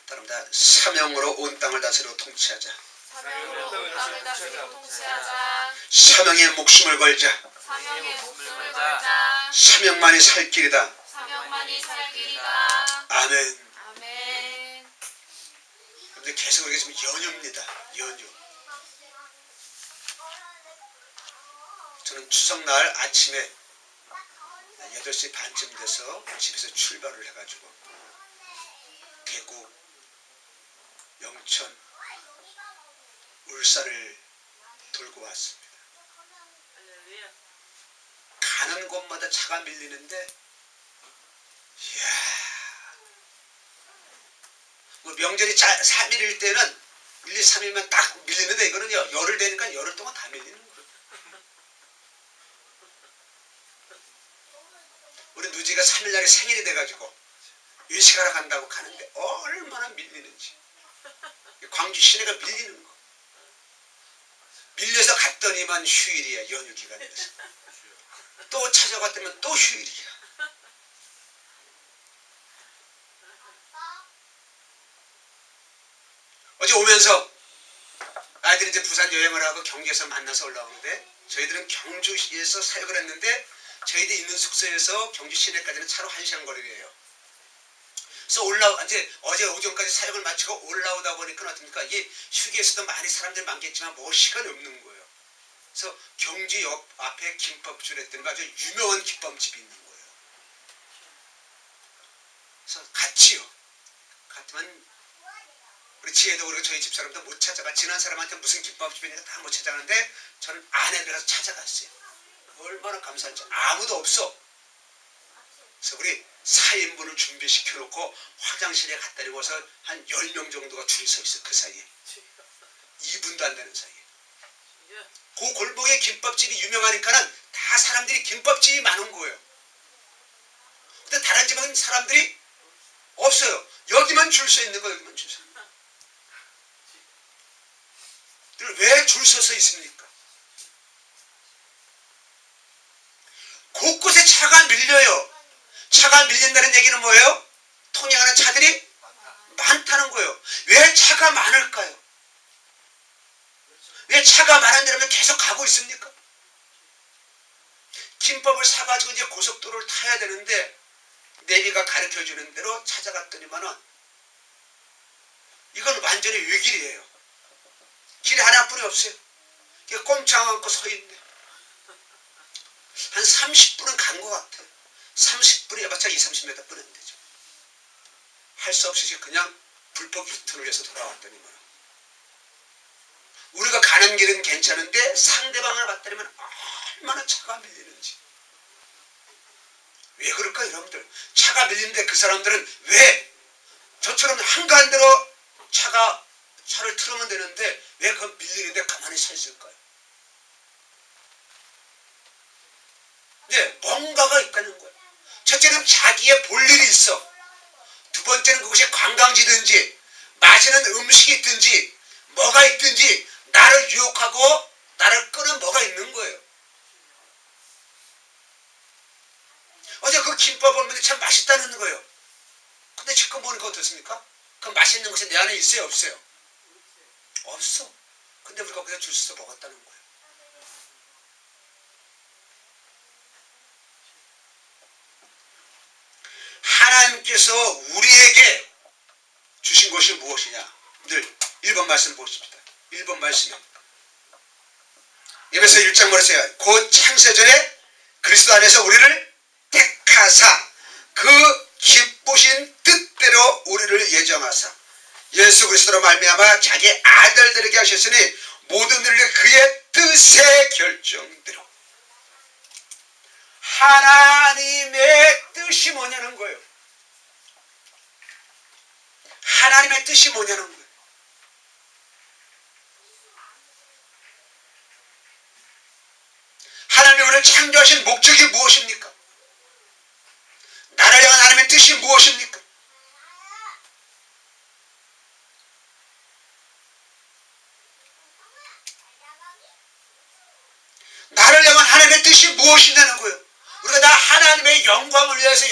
따릅니다. 사명으로 온 땅을 다스리고 통치하자. 사명으로 온 땅을 다스리고 통치하자. 사명에 목숨을 걸자. 사명에 목숨을 걸자. 사명만이 살 길이다. 사명만이 살 길이다. 아멘. 아멘. 근데 계속 그렇게 지금 연휴입니다. 연휴. 저는 추석날 아침에 8시 반쯤 돼서 집에서 출발을 해가지고 대구, 영천, 울산을 돌고 왔습니다. 가는 곳마다 차가 밀리는데 이야, 뭐 명절이 3일일 때는 1, 2, 3일만 딱 밀리는데 이거는요 열흘 되니까 열흘 동안 다 밀리는 거예요. 우리 누지가 3일날에 생일이 돼가지고 외식하러 간다고 가는데 얼마나 밀리는지. 광주 시내가 밀리는 거. 밀려서 갔더니만 휴일이야. 연휴 기간이라서. 또 찾아갔더니 또 휴일이야. 어제 오면서 아이들이 이제 부산 여행을 하고 경주에서 만나서 올라오는데 저희들은 경주시에서 사역을 했는데 저희들이 있는 숙소에서 경주 시내까지는 차로 1시간 거리예요. 그래서 이제 어제 오전까지 사역을 마치고 올라오다 보니까 어떻습니까? 이게 휴게소도 많이 사람들 많겠지만 먹을 시간이 없는 거예요. 그래서 경주역 앞에 김밥집을 했더니 아주 유명한 김밥집이 있는 거예요. 그래서 갔지요. 갔더니 우리 지혜도 그리고 저희 집 사람도 못 찾아가. 지난 사람한테 무슨 김밥집이니까 다 못 찾아가는데 저는 안에 가서 찾아갔어요. 얼마나 감사한지. 아무도 없어. 그래서 우리 4인분을 준비시켜놓고 화장실에 갖다 대고서 한 10명 정도가 줄이 서 있어. 그 사이에 2분도 안 되는 사이에. 그 골목에 김밥집이 유명하니까는 다 사람들이 김밥집이 많은 거예요. 근데 다른 집은 사람들이 없어요. 여기만 줄 서 있는 거예요. 여기만 줄 서. 왜 줄 서서 있습니까? 곳곳에 차가 밀려요. 차가 밀린다는 얘기는 뭐예요? 통행하는 차들이 많다는 거예요. 왜 차가 많을까요? 왜 차가 많은 데라면 계속 가고 있습니까? 김밥을 사가지고 이제 고속도로를 타야 되는데 내비가 가르쳐주는 대로 찾아갔더니만은 이건 완전히 외길이에요. 길이 하나뿐이 없어요. 꼼짝 않고 서 있네. 한 30분은 간 것 같아요. 30분이 해봤자 20, 30m 뿐이 안 되죠. 할 수 없이 그냥 불법 유턴을 해서 돌아왔더니만 우리가 가는 길은 괜찮은데 상대방을 봤더니만 얼마나 차가 밀리는지. 왜 그럴까 여러분들? 차가 밀리는데 그 사람들은 왜 저처럼 한가한대로 차를 틀으면 되는데 왜 그 밀리는데 가만히 서 있을까요? 네, 뭔가가 있다는 거예요. 첫째는 자기의 볼 일이 있어. 두 번째는 그것이 관광지든지 맛있는 음식이 있든지 뭐가 있든지 나를 유혹하고 나를 끄는 뭐가 있는 거예요. 어제 그 김밥 먹는데 참 맛있다는 거예요. 근데 지금 보니까 어떻습니까? 그 맛있는 것이 내 안에 있어요, 없어요? 없어. 근데 우리가 거기서 줄 서서 먹었다는 거예요. 하나님께서 우리에게 주신 것이 무엇이냐? 늘 1번 말씀 보십시다. 1번 말씀이요. 에베소 1장 말씀이요. 곧 창세전에 그리스도 안에서 우리를 택하사 그 기쁘신 뜻대로 우리를 예정하사 예수 그리스도로 말미암아 자기 아들들에게 하셨으니 모든 일을 그의 뜻의 결정대로. 하나님의 뜻이 뭐냐는 거예요. 하나님의 뜻이 뭐냐는 거예요. 하나님이 우리를 창조하신 목적이 무엇입니까? 나를 향한 하나님의 뜻이 무엇입니까? 나를 향한 하나님의 뜻이 무엇이냐는 거예요. 우리가 다 하나님의 영광을 위해서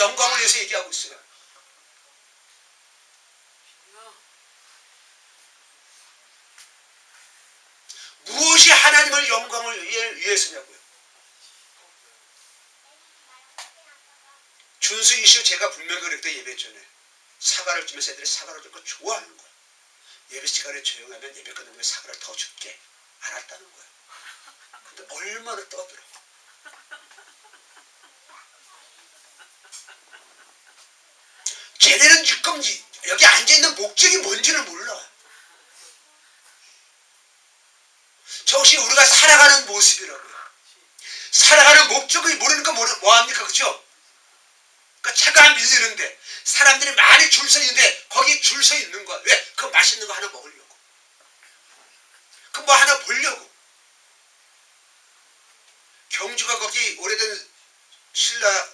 얘기하고 있어요. 무엇이 하나님을 영광을 위해서냐고요. 준수 이슈 제가 분명히 그랬던 예배 전에 사과를 주면서 애들이 사과를 줄 거 좋아하는 거야. 예배 시간에 조용하면 예배 끝나면 사과를 더 줄게. 알았다는 거야. 근데 얼마나 떠들어. 쟤네는 지금 여기 앉아있는 목적이 뭔지를 몰라. 저것이 우리가 살아가는 모습이라고요. 살아가는 목적이 모르니까 뭐합니까? 그죠? 그러니까 차가 밀리는데 사람들이 많이 줄 서 있는데 거기 줄 서 있는 거야. 왜? 그 맛있는 거 하나 먹으려고. 그 뭐 하나 보려고. 경주가 거기 오래된 신라의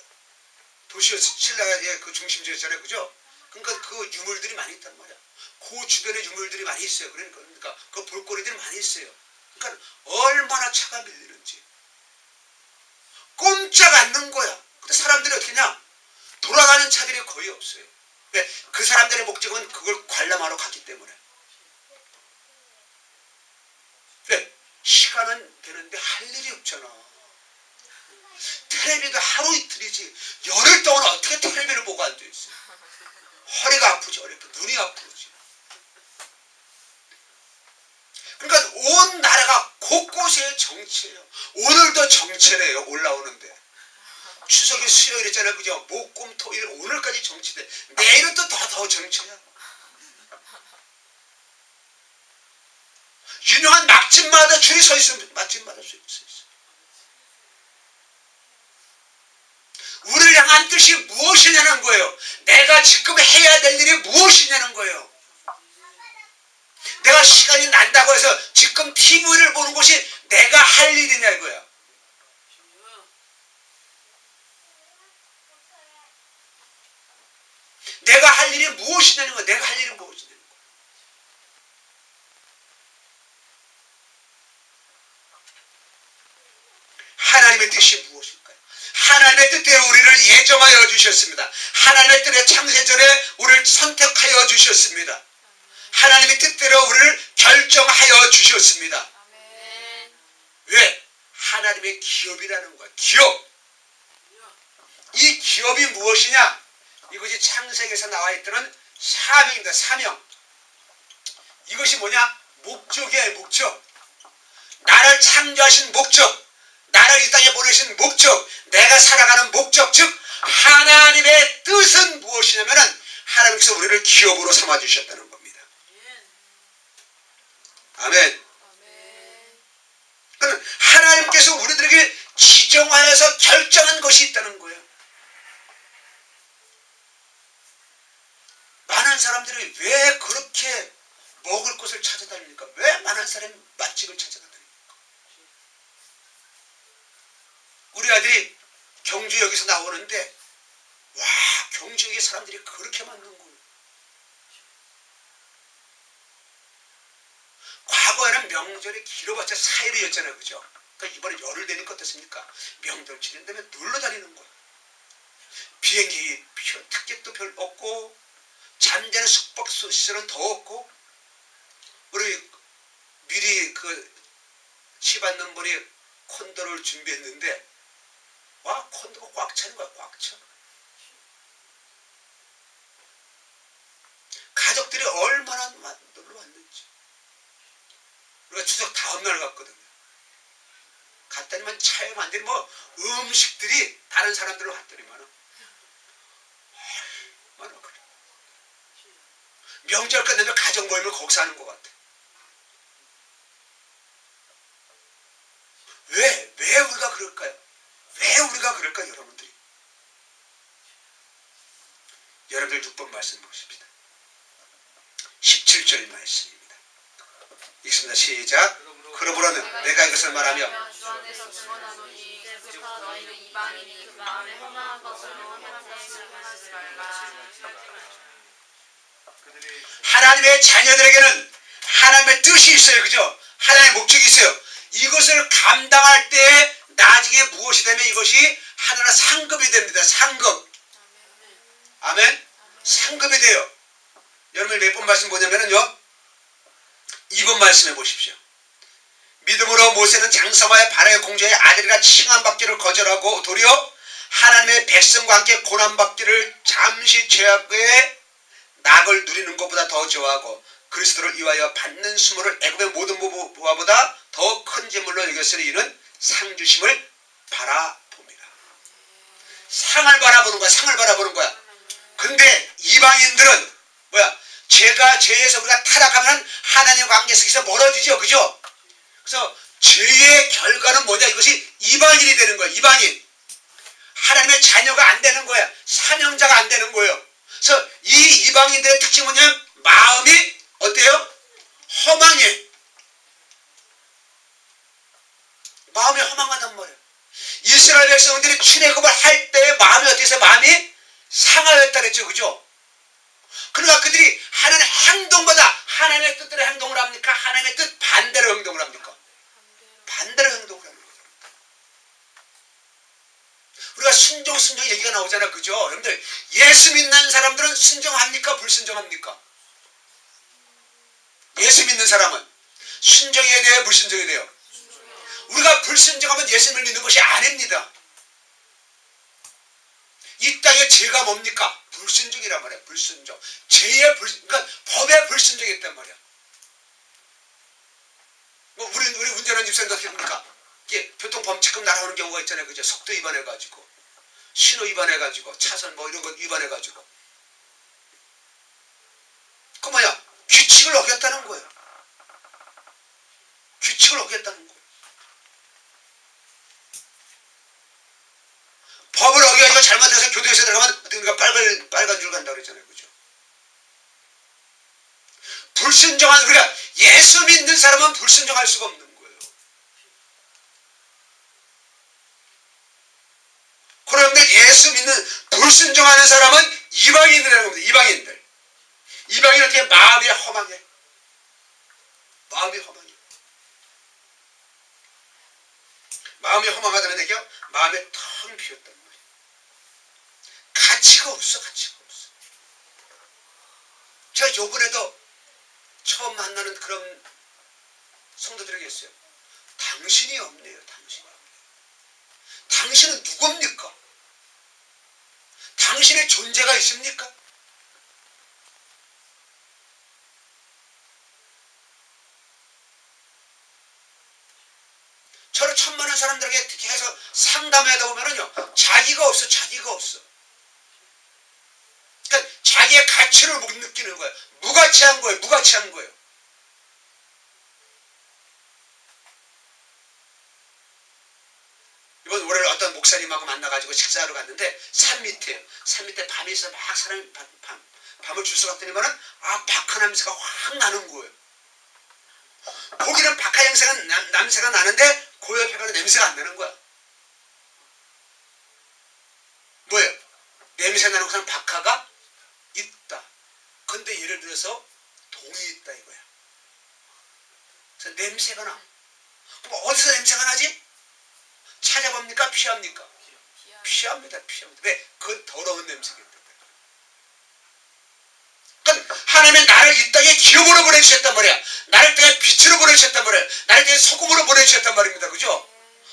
그 중심지였잖아요. 그죠? 그러니까 그 유물들이 많이 있단 말이야. 그 주변에 유물들이 많이 있어요. 그러니까 그 볼거리들이 많이 있어요. 그러니까 얼마나 차가 밀리는지. 꼼짝 않는 거야. 근데 사람들이 어떻게 하냐? 돌아가는 차들이 거의 없어요. 왜? 그 사람들의 목적은 그걸 관람하러 갔기 때문에. 왜? 시간은 되는데 할 일이 없잖아. 텔레비도 하루 이틀이지 열흘 동안 어떻게 텔레비를 보고 앉아있어. 허리가 아프지. 눈이 아프지. 그러니까 온 나라가 곳곳에 정치예요. 오늘도 정치래요. 올라오는데 추석이 수요일이잖아요. 그죠? 목, 금, 토, 일 오늘까지 정치돼. 내일은 또 더 정치야. 유명한 맛집마다 줄이 서 있으면 맛집마다 줄이 서 있어. 우리를 향한 뜻이 무엇이냐는 거예요. 내가 지금 해야 될 일이 무엇이냐는 거예요. 내가 시간이 난다고 해서 지금 TV를 보는 것이 내가 할 일이냐 이거야. 내가 할 일이 무엇이냐는 거야. 내가 할 일이 무엇이냐는 거야. 하나님의 뜻이 무엇일까요? 하나님의 뜻대로 우리를 예정하여 주셨습니다. 하나님의 뜻의 창세전에 우리를 선택하여 주셨습니다. 하나님의 뜻대로 우리를 결정하여 주셨습니다. 왜? 하나님의 기업이라는 거야. 기업. 이 기업이 무엇이냐? 이것이 창세기에서 나와 있던 사명입니다. 사명. 이것이 뭐냐? 목적이에요. 목적. 나를 창조하신 목적. 나를 이 땅에 보내신 목적. 내가 살아가는 목적. 즉 하나님의 뜻은 무엇이냐면은 하나님께서 우리를 기업으로 삼아주셨다는 겁니다. 아멘. 그러니까 하나님께서 우리들에게 지정하여서 결정한 것이 있다는 거예요. 많은 사람들이 왜 그렇게 먹을 것을 찾아다닙니까? 왜 많은 사람이 맛집을 찾아다닙니까? 우리 아들이 경주역에서 나오는데 와, 경주역에 사람들이 그렇게 많는 거예요. 과거에는 명절이 길어봤자 4일이었잖아요. 그죠? 그러니까 이번에 열흘 되니까 어떻습니까? 명절 지낸 다음에 놀러 다니는 거예요. 비행기 티켓도 별 없고 잠자는 숙박시설은 더 없고 우리 미리 집 받는 분이 콘도를 준비했는데 와, 콘도가 꽉 차는 거야. 꽉 차. 가족들이 얼마나 놀러 왔는지. 우리가 추석 다음날 갔거든요. 갔더니만 차에 만든 음식들이 다른 사람들로 갔더니만 얼마나 그래. 명절 끝나면 가족 모임을 거기서 하는 것 같아. 왜 우리가 그럴까요? 왜 우리가 그럴까요, 여러분들이? 여러분들 6번 말씀 보십시다. 17절 말씀입니다. 읽습니다. 시작. 그러므로는 내가 이것을 말하며 주 안에서 증언하노니 이제부터 너희는 이방인이 그 마음에 허망한 것으로 행한 것을 행하지 말라. 하나님의 자녀들에게는 하나님의 뜻이 있어요. 그죠? 하나님의 목적이 있어요. 이것을 감당할 때 나중에 무엇이 되면 이것이 하나의 상급이 됩니다. 상급. 아멘? 상급이 돼요. 여러분 몇 번 말씀 보냐면요. 2번 말씀해 보십시오. 믿음으로 모세는 장성하여 바로의 공주의 아들이라 칭함받기를 거절하고 도리어 하나님의 백성과 함께 고난받기를 잠시 죄악의 낙을 누리는 것보다 더 좋아하고 그리스도를 위하여 받는 수모를 애굽의 모든 부하보다 더 큰 재물로 여겼으니 이는 상 주심을 바라봅니다. 상을 바라보는 거야. 상을 바라보는 거야. 근데 이방인들은 뭐야? 죄에서 우리가 타락하면 하나님 관계 속에서 멀어지죠. 그죠? 그래서 죄의 결과는 뭐냐? 이것이 이방인이 되는 거야. 이방인. 하나님의 자녀가 안 되는 거야. 사명자가 안 되는 거예요. 그래서 이 이방인들의 특징은 뭐냐면 마음이 어때요? 허망해. 마음이 허망하단 말이에요. 이스라엘 백성들이 출애굽을 할 때 마음이 어때서 마음이 상하였다 그랬죠. 그죠? 그러니까 그들이 하나님의 행동보다 하나님의 뜻대로 행동을 합니까? 하나님의 뜻 반대로 행동을 합니까? 반대로 행동을 합니다. 우리가 순종 얘기가 나오잖아. 그죠? 여러분들 예수 믿는 사람들은 순종합니까? 불순종합니까? 예수 믿는 사람은 순종해야 돼요? 불순종해야 돼요? 우리가 불순종하면 예수님을 믿는 것이 아닙니다. 이 땅에 죄가 뭡니까? 불순종이란 말이야. 불순종. 그러니까 법에 불순종했단 말이야. 뭐 우리 운전하는 집사님도 어떻게 합니까? 이게 교통범칙금 날아오는 경우가 있잖아요. 그죠? 속도 위반해가지고 신호 위반해가지고 차선 뭐 이런 거 위반해가지고 그 뭐야? 규칙을 어겼다는 거예요. 규칙을 어겼다는 거예요. 법을 어겨가지고 잘못해서 교도소에 들어가면 우리가 빨간 줄 간다고 그랬잖아요. 그죠? 불순종한 우리가 예수 믿는 사람은 불순종할 수가 없는 거예요. 그런데 예수 믿는 불순종하는 사람은 이방인이라는 겁니다. 이방인들. 이방인은 어떻게 마음이 허망해. 마음이 허망해. 마음이 허망하다는 얘기야. 마음에 텅 비었단 말이야. 가치가 없어. 가치가 없어. 제가 요번에도 처음 만나는 그런 성도들에게 했어요. 당신이 없네요. 당신이 없네요. 당신은 누굽니까? 당신의 존재가 있습니까? 저를 천만한 사람들에게 이렇게 해서 상담하다 보면은요, 자기가 없어. 자기가 없어. 그러니까 자기의 가치를 못 느끼는 거예요. 무가치한 거예요. 무가치한 거예요. 이번 올해 어떤 목사님하고 만나가지고 식사하러 갔는데 산 밑에 밤이 있어 막 사람이 밤을 줄서 갔더니만은 박하 냄새가 확 나는 거예요. 거기는 박하 냄새가 나는데 그 옆에 가는 냄새가 안 나는 거야. 뭐예요? 냄새 나는 곳은 박하가 있다. 근데 예를 들어서 동이 있다 이거야. 그래서 냄새가 나. 그럼 어디서 냄새가 나지? 찾아봅니까? 피합니까? 피합니다. 왜? 그 더러운 냄새기 때문에. 그러니까 하나님의 나를 이 땅에 기업으로 보내주셨단 말이야. 나를 이 땅에 빛으로 보내주셨단 말이야. 나를 이 땅에 소금으로 보내주셨단 말입니다. 그죠?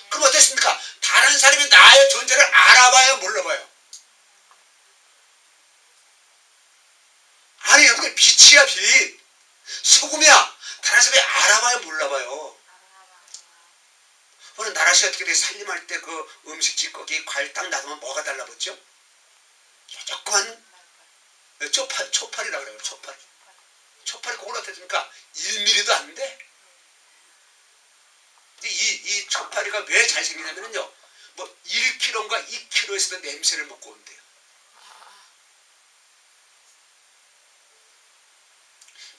그럼 어땠습니까? 다른 사람이 나의 존재를 알아봐요? 몰라봐요? 아니 여러분 빛이야 빛. 소금이야. 다른 사람이 알아봐요? 몰라봐요? 오늘 나라시 어떻게 돼? 살림할 때 그 음식 찌꺼기 과일 딱 놔두면 뭐가 달라붙죠? 조그만 초파리라고 그래요. 초파리 그걸 어떻게 됩니까? 1mm도 안 돼. 이 초파리가 왜 잘생기냐면요, 뭐 1kg인가 2kg에서도 냄새를 맡고 온대요.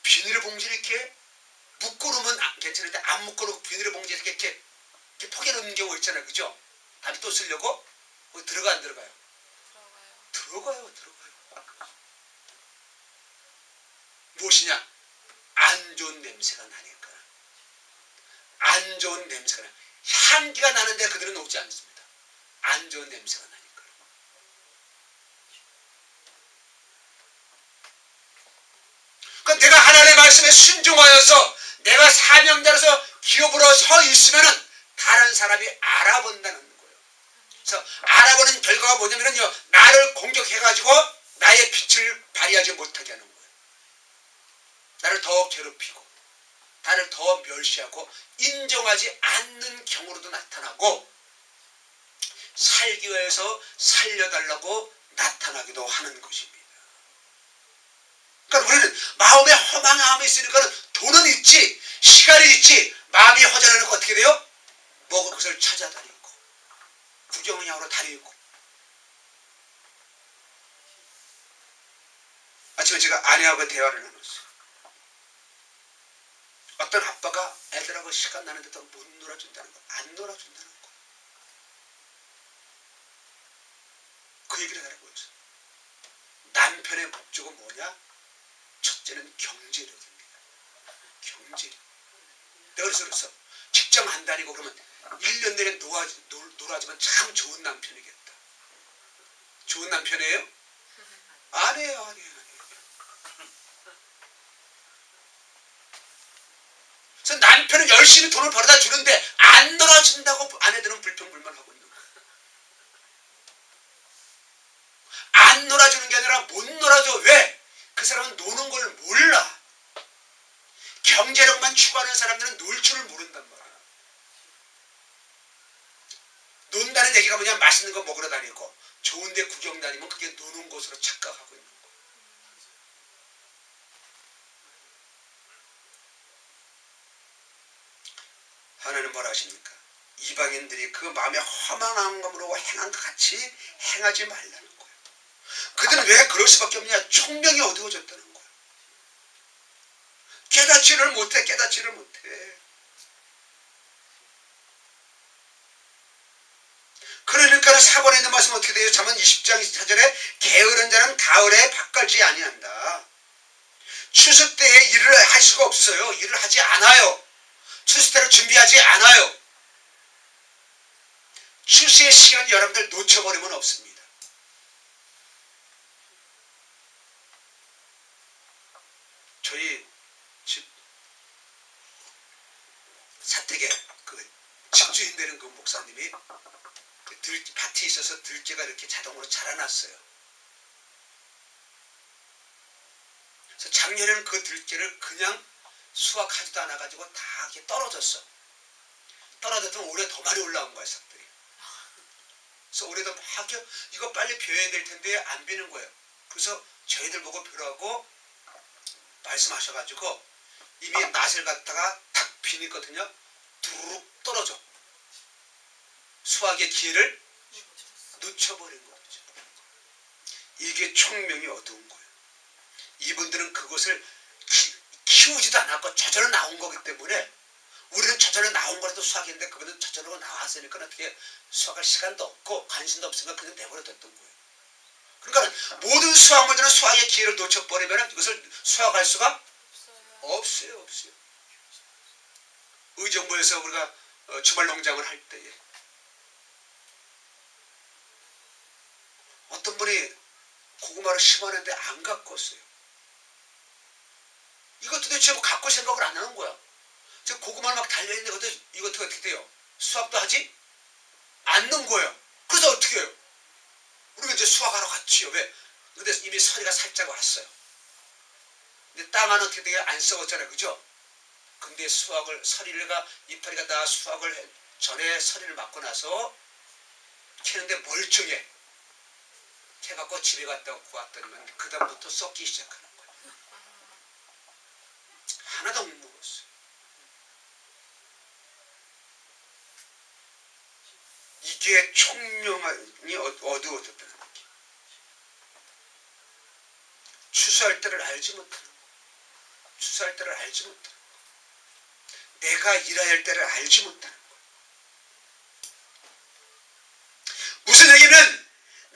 비닐봉지를 이렇게 묶고 놓으면 괜찮은데 안 묶고 놓고 비닐봉지에 이렇게 포개 놓는 경우 있잖아요. 그죠? 다시 또 쓰려고? 거기 들어가 안 들어가요? 들어가요. 무엇이냐? 안 좋은 냄새가 나니까. 안 좋은 냄새가 나. 향기가 나는데 그들은 오지 않습니다. 안 좋은 냄새가 나니까. 그러니까 내가 하나님의 말씀에 순종하여서 내가 사명자로서 기업으로 서 있으면은 다른 사람이 알아본다는 거예요. 그래서 알아보는 결과가 뭐냐면요, 나를 공격해가지고 나의 빛을 발휘하지 못하게 하는 거예요. 나를 더 괴롭히고 나를 더 멸시하고 인정하지 않는 경우로도 나타나고 살기 위해서 살려달라고 나타나기도 하는 것입니다. 그러니까 우리는 마음에 허망함이 있으니까 돈은 있지, 시간이 있지, 마음이 허전하니까 어떻게 돼요? 먹을 것을 찾아다니고 구경하러 다니고. 아침에 제가 아내하고 대화를 나눴어요. 어떤 아빠가 애들하고 시간 나는데도 못 놀아준다는 거, 안 놀아준다는 거. 그 얘기를 하라고요. 남편의 목적은 뭐냐? 첫째는 경제력입니다. 경제력. 내가 그래서 직장 안 다니고 그러면 1년 내내 놀아주면 참 좋은 남편이겠다. 좋은 남편이에요? 아니에요, 아니에요. 그래서 남편은 열심히 돈을 벌어다 주는데 안 놀아준다고 아내들은 불평불만하고 있는 거예요. 안 놀아주는 게 아니라 못 놀아줘. 왜? 그 사람은 노는 걸 몰라. 경제력만 추구하는 사람들은 놀 줄을 모른단 말이야. 논다는 얘기가 뭐냐? 맛있는 거 먹으러 다니고 좋은 데 구경 다니면 그게 노는 곳으로 착각하고 있는 거야. 하나님 뭐라 하십니까? 이방인들이 그 마음에 허망함으로 행한 것 같이 행하지 말라는 거예요. 그들은 왜 그럴 수밖에 없냐? 총명이 어두워졌다는 거예요. 깨닫지를 못해. 그러니까 4번에 있는 말씀 어떻게 돼요? 잠언 20장 24절에 게으른 자는 가을에 밭갈지 아니한다. 추수 때에 일을 할 수가 없어요. 일을 하지 않아요. 추수 때를 준비하지 않아요. 추수의 시간 여러분들 놓쳐버리면 없습니다. 저희 집 사택에 그 집주인 되는 그 목사님이 밭이 있어서 들깨가 이렇게 자동으로 자라났어요. 그래서 작년에는 그 들깨를 그냥 수확하지도 않아가지고 다 이렇게 떨어졌어. 떨어졌더니 올해 더 많이 올라온 거야, 싹들이. 그래서 올해도 막 이거 빨리 벼야 될 텐데 안 비는 거예요. 그래서 저희들 보고 벼라고 말씀하셔가지고 이미 낫을 갖다가 탁 비니거든요. 두룩 떨어져. 수확의 기회를 놓쳐버린 거죠. 이게 총명이 어두운 거예요. 이분들은 그것을 키우지도 않았고 저절로 나온 거기 때문에 우리는 저절로 나온 거라도 수확했는데 그분은 저절로 나왔으니까 어떻게 수확할 시간도 없고 관심도 없으니까 그냥 내버려뒀던 거예요. 그러니까 모든 수확물들은 수확의 기회를 놓쳐버리면 이것을 수확할 수가 없어요. 의정부에서 우리가 주말 농장을 할 때에 어떤 분이 고구마를 심었는데 안 갖고 왔어요. 이거 도대체 뭐 갖고 생각을 안 하는 거야. 저 고구마를 막 달려있는데 이것도 어떻게 돼요? 수확도 하지 않는 거예요. 그래서 어떻게 해요? 우리가 이제 수확하러 갔지요. 왜? 근데 이미 서리가 살짝 왔어요. 근데 땅은 어떻게 돼요? 안 썩었잖아요. 그죠? 근데 서리가 이파리가 다 수확을 전에 서리를 맞고 나서 캐는데 멀쩡해. 캐갖고 집에 갔다 왔더니만 그 다음부터 썩기 시작하는 거예요. 하나도 못 먹었어요. 이게 총명이 어두워졌다는 거예요. 추수할 때를 알지 못하는 거예요. 추수할 때를 알지 못하는 거예요. 내가 일해야 할 때를 알지 못하는 거예요. 무슨 얘기는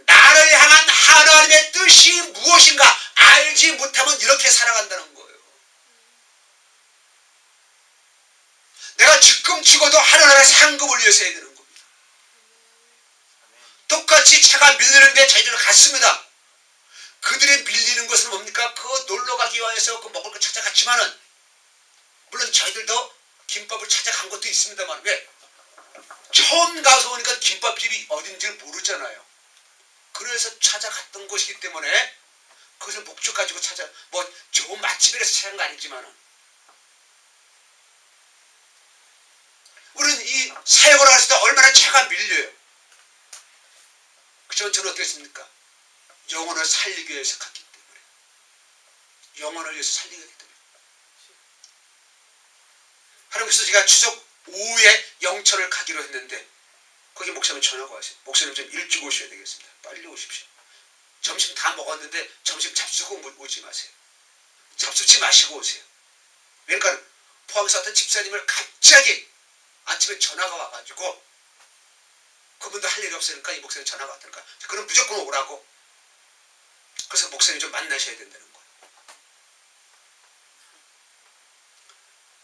나를 향한 하나님의 뜻이 무엇인가 알지 못하면 이렇게 살아간다는 거예요. 내가 지금 죽어도 하나님의 상급을 위해서 해야 되는 겁니다. 똑같이 차가 밀리는데 저희들 갔습니다. 그들이 밀리는 것은 뭡니까? 그 놀러 가기 위해서 그 먹을 거 찾아갔지만은 물론 저희들도 김밥을 찾아간 것도 있습니다만 왜? 처음 가서 오니까 김밥집이 어딘지를 모르잖아요. 그래서 찾아갔던 곳이기 때문에 그것을 목적 가지고 뭐 좋은 맛집이라서 찾아간 거 아니지만은 우리는 이 사역을 할 때 얼마나 차가 밀려요. 그렇지만 저는 어떻게 했습니까? 영혼을 살리기 위해서 갔기 때문에 영혼을 위해서 살리기 때문에 하나님께서 제가 추석 오후에 영천을 가기로 했는데 거기 목사님 전화가 왔어요. 목사님 좀 일찍 오셔야 되겠습니다. 빨리 오십시오. 점심 다 먹었는데 점심 잡수고 오지 마세요. 잡수지 마시고 오세요. 그러니까 포항에서 어떤 집사님을 갑자기 아침에 전화가 와가지고 그분도 할 일이 없으니까 이 목사님 전화가 왔다니까 그럼 무조건 오라고. 그래서 목사님 좀 만나셔야 된다는 거예요.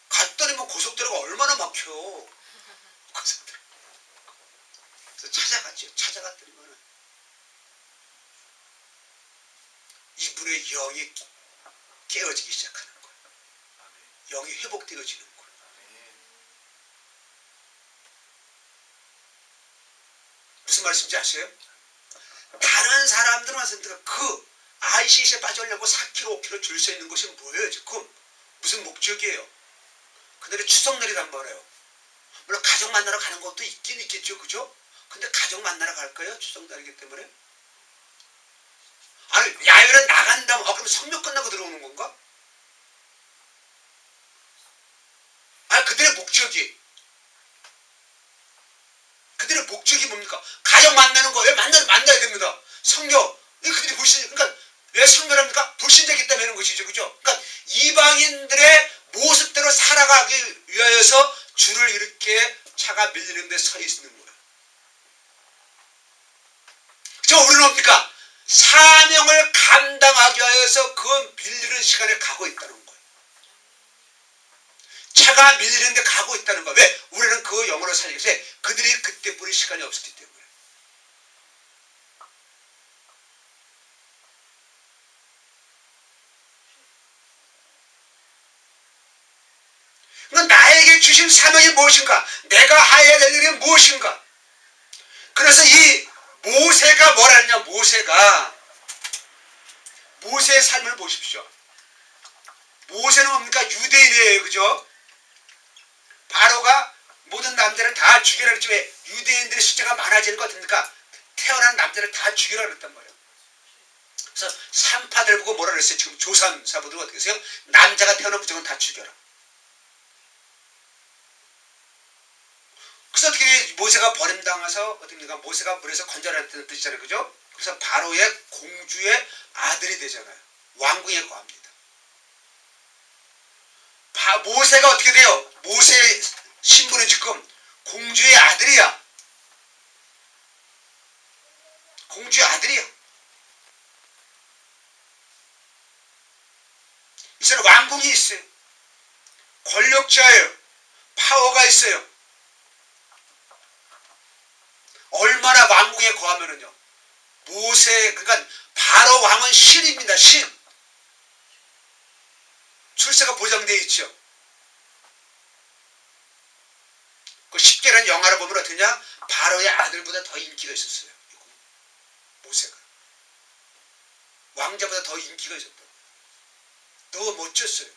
갔더니 뭐 고속도로가 얼마나 막혀. 고속도로. 그래서 찾아갔죠. 찾아갔더니만은 이분의 영이 깨어지기 시작하는 거예요. 영이 회복되어지는 거예요. 무슨 말씀인지 아세요? 다른 사람들은 와서 그 ICC에 빠져려고 4km, 5km 줄 서 있는 것이 뭐예요? 지금 무슨 목적이에요? 그날이 추석날이란 말이에요. 물론 가족 만나러 가는 것도 있긴 있겠죠, 그죠? 근데 가족 만나러 갈까요? 추석날이기 때문에? 아니 야외로 나간다면 그럼 성묘 끝나고 들어오는 건가? 아니 그들의 목적이 뭡니까? 가족 만나는 거 왜 만나야 됩니다. 성교 그들이 그러니까 왜 성교랍니까? 불신자이기 때문에 하는 것이죠, 그죠? 그러니까 이방인들의 모습대로 살아가기 위하여서 줄을 이렇게 차가 밀리는 데 서 있는 거예요. 저 우리는 뭡니까? 사명을 감당하기 위하여서 그 밀리는 시간에 가고 있다는 거예요. 차가 밀리는데 가고 있다는 거예요. 왜? 우리는 그 영혼을 살리기 위해 그들이 그때 뿌릴 시간이 없었기 때문에. 그러니까 나에게 주신 사명이 무엇인가? 내가 해야 될 일이 무엇인가? 그래서 이 모세가 뭐라 했냐? 모세의 삶을 보십시오. 모세는 뭡니까? 유대인이에요, 그죠? 바로가 모든 남자를 다 죽여라 그랬지. 왜? 유대인들의 숫자가 많아지는 것 같으니까 태어난 남자를 다 죽여라 그랬단 말이에요. 그래서 산파들 보고 뭐라 그랬어요? 지금 조상사부들 어떻게 하세요? 남자가 태어나면 무조건 다 죽여라. 그래서 어떻게 모세가 버림당해서 어떻게 됩니까? 모세가 물에서 건져냈다는 뜻이잖아요, 그죠? 그래서 바로의 공주의 아들이 되잖아요. 왕궁에 거합니다. 모세가 어떻게 돼요? 모세의 신분은 지금 공주의 아들이야. 공주의 아들이야. 이 사람 왕궁이 있어요. 권력자예요. 파워가 있어요. 얼마나 왕궁에 거하면은요. 그러니까 바로 왕은 신입니다. 신. 출세가 보장되어 있죠. 그 10개라는 영화를 보면 어떠냐? 바로의 아들보다 더 인기가 있었어요. 모세가. 왕자보다 더 인기가 있었다. 너무 멋졌어요.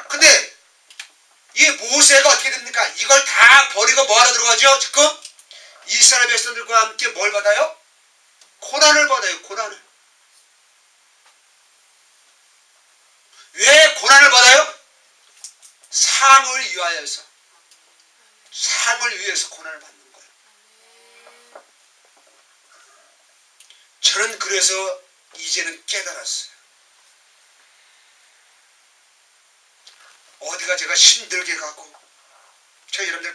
근데 이 모세가 어떻게 됩니까? 이걸 다 버리고 뭐하러 들어가죠? 지금 이스라엘 백성들과 함께 뭘 받아요? 고난을 받아요. 고난을. 왜 고난을 받아요? 상을 위하여서. 상을 위해서 고난을 받는 거예요. 저는 그래서 이제는 깨달았어요. 어디가 제가 힘들게 가고 저 여러분들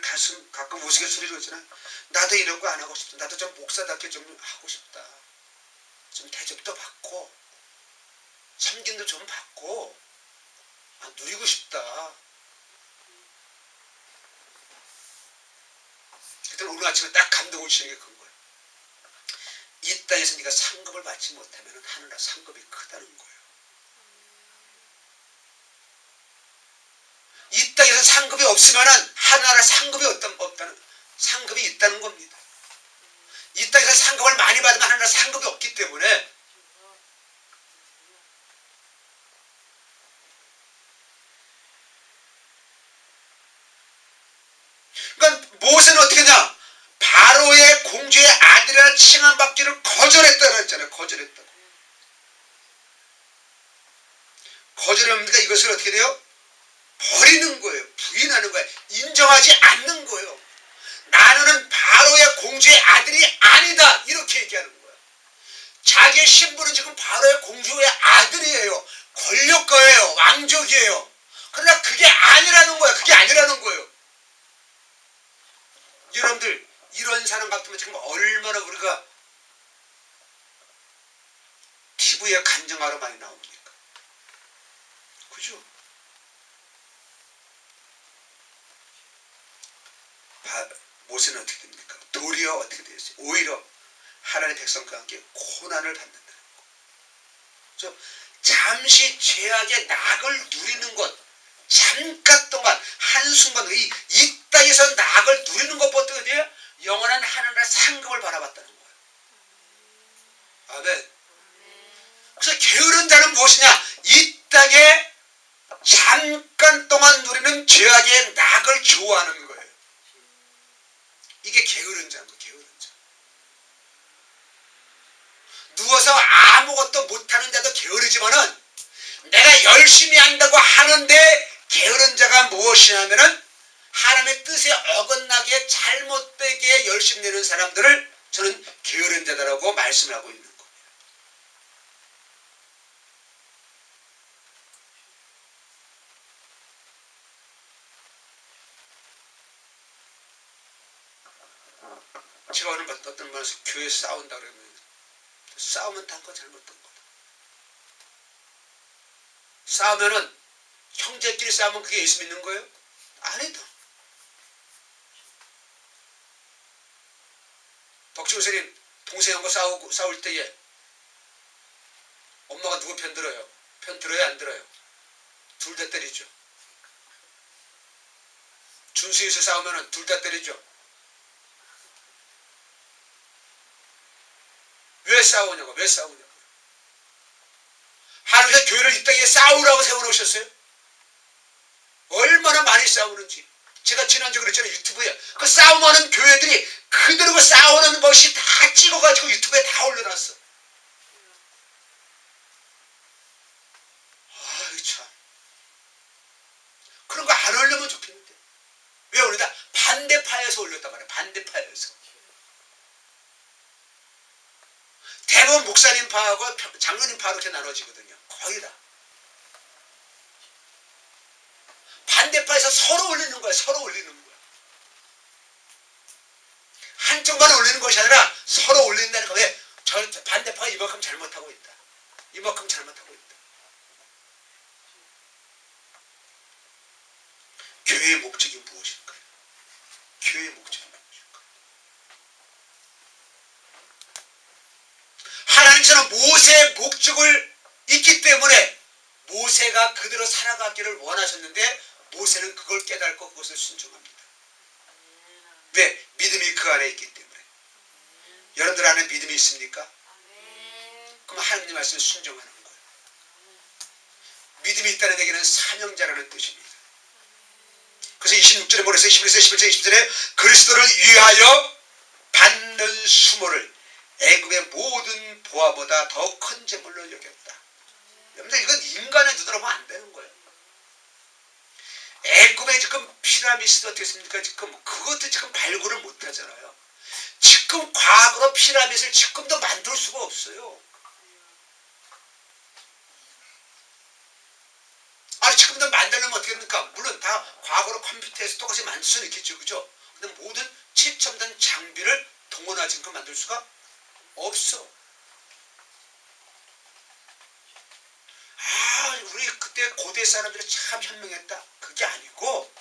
가끔 우스갯소리로 있잖아요. 나도 이런 거 안 하고 싶다. 나도 좀 목사답게 좀 하고 싶다. 좀 대접도 받고 섬김도 좀 받고 누리고 싶다. 그때 오늘 아침에 딱 감동 오시는 게 그런 거예요. 이 땅에서 네가 상급을 받지 못하면 하늘나라 상급이 크다는 거예요. 이 땅에서 상급이 없으면은 하나나라 상급이 없다는 상급이 있다는 겁니다. 이 땅에서 상급을 많이 받으면 하나나라 상급이 없기 때문에 그러니까 모세는 어떻게 했냐? 바로의 공주의 아들이라 칭함받기를 거절했다고 했잖아요. 거절했다고. 거절합니까? 이것을 어떻게 돼요? 버리는 거예요. 부인하는 거예요. 인정하지 않는 거예요. 나는 바로의 공주의 아들이 아니다. 이렇게 얘기하는 거예요. 자기의 신분은 지금 바로의 공주의 아들이에요. 권력가예요. 왕족이에요. 그러나 그게 아니라는 거예요. 그게 아니라는 거예요. 여러분들 이런 사람 같으면 지금 얼마나 우리가 TV에 간증하러 많이 나옵니까? 그죠? 모세는 어떻게 됩니까? 도리어 어떻게 되었어요? 오히려 하나님의 백성과 함께 고난을 받는다는 거. 그래서 잠시 죄악의 낙을 누리는 것, 잠깐 동안 한순간 이 땅에서 낙을 누리는 것부터 어디에 영원한 하나님의 상급을 바라봤다는 거예요. 아멘. 그래서 게으른 자는 무엇이냐? 이 땅에 잠깐 동안 누리는 죄악의 낙을 좋아하는 거예요. 이게 게으른 자인 거예요. 게으른 자. 누워서 아무것도 못하는 자도 게으르지만은 내가 열심히 한다고 하는데 게으른 자가 무엇이냐면은 하나님의 뜻에 어긋나게 잘못되게 열심히 내는 사람들을 저는 게으른 자다라고 말씀을 하고 있는 겁니다. 제가 오늘 어떤 분에서 교회 싸운다 그러면 싸우면 단거 잘못된 거다. 싸우면은 형제끼리 싸우면 그게 예수 믿는 거예요? 아니다. 덕지교수님 동생하고 싸울 때에 엄마가 누구 편 들어요? 편 들어요? 안 들어요? 둘 다 때리죠. 준수에서 싸우면은 둘 다 때리죠. 왜 싸우냐고? 왜 싸우냐고? 하나님께서 교회를 이 땅에 싸우라고 세워놓으셨어요? 얼마나 많이 싸우는지. 제가 지난주에 그랬잖아요. 유튜브에. 그 싸움하는 교회들이 그대로 싸우는 것이 다 찍어가지고 유튜브에 다 올려놨어. 아이 참. 그런 거 안 올리면 좋겠는데. 왜 올리다? 반대파에서 올렸단 말이야. 반대파에서. 대부분 목사님 파하고 장로님 파로 이렇게 나눠지거든요. 거의 다. 반대파에서 서로 올리는 거야. 서로 올리는 거야. 한쪽만 올리는 것이 아니라 서로 올린다는 거. 왜? 저 반대파가 이만큼 잘못하고 있다. 이만큼 잘못하고 있다. 교회의 목적이 무엇일까요? 교회의 목적이 무엇일까요? 하나님께서는 모세의 목적을 있기 때문에 모세가 그대로 살아가기를 원하셨는데 모세는 그걸 깨닫고 그것을 순종합니다. 왜? 믿음이 그 안에 있기 때문에. 여러분들 안에 믿음이 있습니까? 그럼 하나님 말씀에 순종하는 거예요. 믿음이 있다는 얘기는 사명자라는 뜻입니다. 그래서 26절에 뭐랬어요? 11절, 11절, 20절에 그리스도를 위하여 받는 수모를 애굽의 모든 보화보다 더 큰 재물로 여겼다. 여러분들 이건 인간의 눈으로 보면 안 되는 거예요. 애굽에 지금 피라미드가 어떻게 했습니까? 지금 그것도 지금 발굴을 못 하잖아요. 지금 과거로 피라미드를 지금도 만들 수가 없어요. 아니 지금도 만들려면 어떻게 합니까? 물론 다 과거로 컴퓨터에서 똑같이 만들 수는 있겠죠. 그죠? 근데 모든 최첨단 장비를 동원하지 않고 만들 수가 없어. 우리 그때 고대 사람들이 참 현명했다. 그게 아니고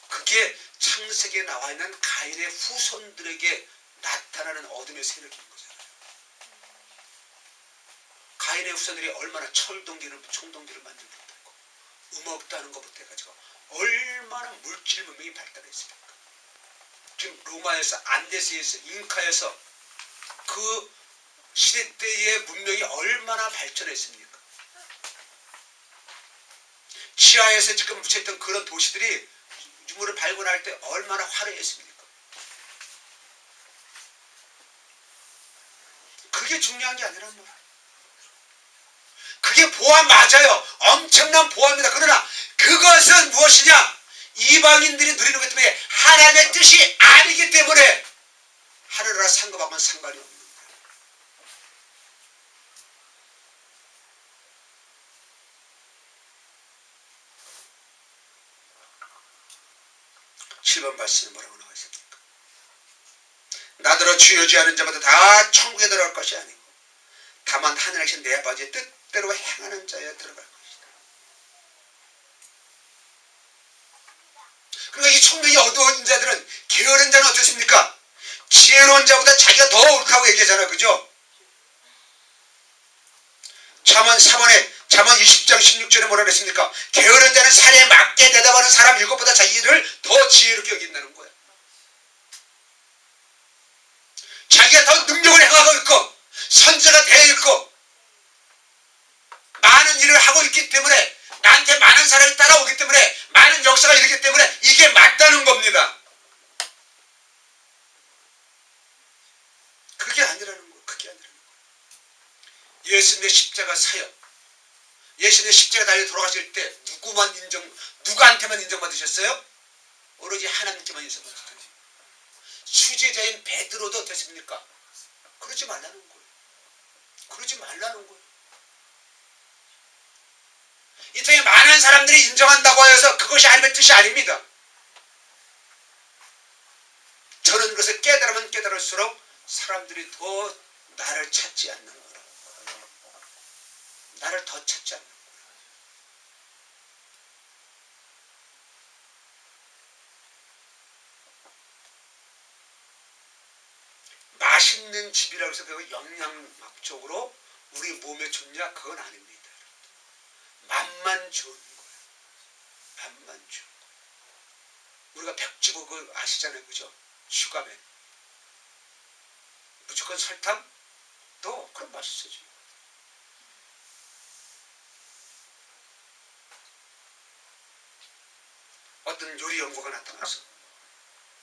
그게 창세기에 나와 있는 가인의 후손들에게 나타나는 어둠의 세력인 거잖아요. 가인의 후손들이 얼마나 총동기를 만들고 있다고. 음악도 하는 것부터 해가지고 얼마나 물질 문명이 발달했습니까? 지금 로마에서, 안데스에서, 잉카에서 그 시대 때의 문명이 얼마나 발전했습니까? 지하에서 지금 묻혀있던 그런 도시들이 유물을 발굴할 때 얼마나 화려했습니까? 그게 중요한 게 아니란 말이에요. 그게 보화 맞아요. 엄청난 보화입니다. 그러나 그것은 무엇이냐? 이방인들이 누리는 것 때문에 하나님의 뜻이 아니기 때문에 하늘나라 상급하고는 상관이 없는 거예요. 7번 말씀에 뭐라고 나와 있습니까? 나더러 주여 주여 하는 자마다 다 천국에 들어갈 것이 아니고 다만 하늘에 계신 내 아버지의 뜻대로 행하는 자에 들어갈 것이다. 그러니까 이 천국이 어두운 자들은, 게으른 자는 어떻습니까? 지혜로운 자보다 자기가 더 옳다고 얘기하잖아. 그죠? 잠언 20장 16절에 뭐라 그랬습니까? 게으른 자는 살에 맞게 대답하는 사람 7보다 자기를 더 지혜롭게 여긴다는 거야. 자기가 더 능력을 행하고 있고 선자가 되어 있고 많은 일을 하고 있기 때문에, 나한테 많은 사람이 따라오기 때문에, 많은 역사가 이르기 때문에 이게 맞다는 겁니다. 그게 아니라는 거예요. 그게 아니라는 거예요. 예수님의 십자가 사역, 예수님의 십자가 달려 돌아가실 때 누구한테만 인정받으셨어요? 오로지 하나님께만 인정받으셨어요. 수제자인 베드로도 됐습니까? 그러지 말라는 거예요. 그러지 말라는 거예요. 이 땅에 많은 사람들이 인정한다고 해서 그것이 하나님의 뜻이 아닙니다. 저는 그것을 깨달으면 깨달을수록 사람들이 더 나를 찾지 않는 거라. 나를 더 찾지 않는 거라. 맛있는 집이라고 해서 그 영양학적으로 우리 몸에 좋냐? 그건 아닙니다. 맛만 좋은 거예요. 맛만 좋은 거예요. 우리가 백주부 그거 아시잖아요. 그죠? 슈가맨. 무조건 설탕? 또 그럼 맛있어져. 어떤 요리 연구가 나타나서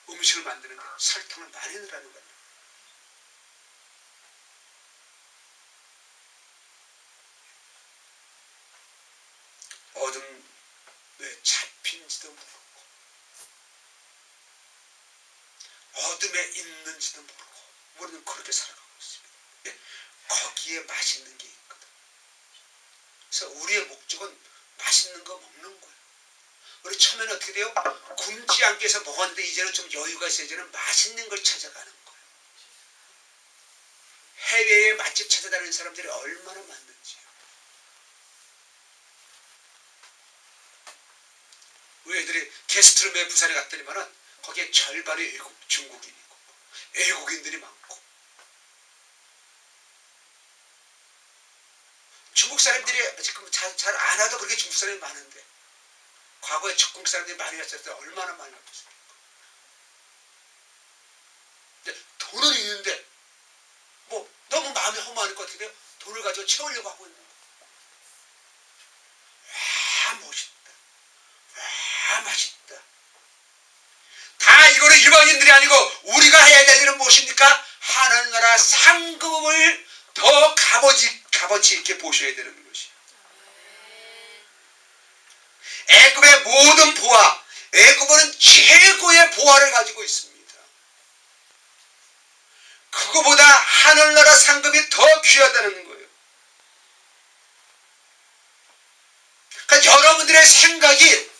음식을 만드는데 설탕을 많이 넣으라는 거예요. 어둠에 잡힌지도 모르고 어둠에 있는지도 모르고 우리는 그렇게 살아가고 있습니다. 예, 거기에 맛있는 게 있거든. 그래서 우리의 목적은 맛있는 거 먹는 거예요. 우리 처음에는 어떻게 돼요? 굶지 않기 위해서 먹었는데 이제는 좀 여유가 있어요. 이제는 맛있는 걸 찾아가는 거예요. 해외에 맛집 찾아다니는 사람들이 얼마나 많은지요. 우리 애들이 게스트룸에 부산에 갔더니만은 거기에 절반이 중국인이고 외국인들이 많고, 중국 사람들이 지금 잘 안 와도 그렇게 중국 사람이 많은데 과거에 중국 사람들이 많이 왔을 때 얼마나 많이 왔겠습니까? 돈은 있는데 뭐 너무 마음이 허무할 것 같은데요. 돈을 가지고 채우려고 하고 있는 거예요. 와 멋있다. 와 맛있다. 다 이거는 일반인들이 아니고 우리가 해야 될 일은 무엇입니까? 하늘나라 상급을 더 값어치 있게 보셔야 되는 것이에요. 애굽의 모든 보화, 애굽은 최고의 보화를 가지고 있습니다. 그거보다 하늘나라 상급이 더 귀하다는 거예요. 그러니까 여러분들의 생각이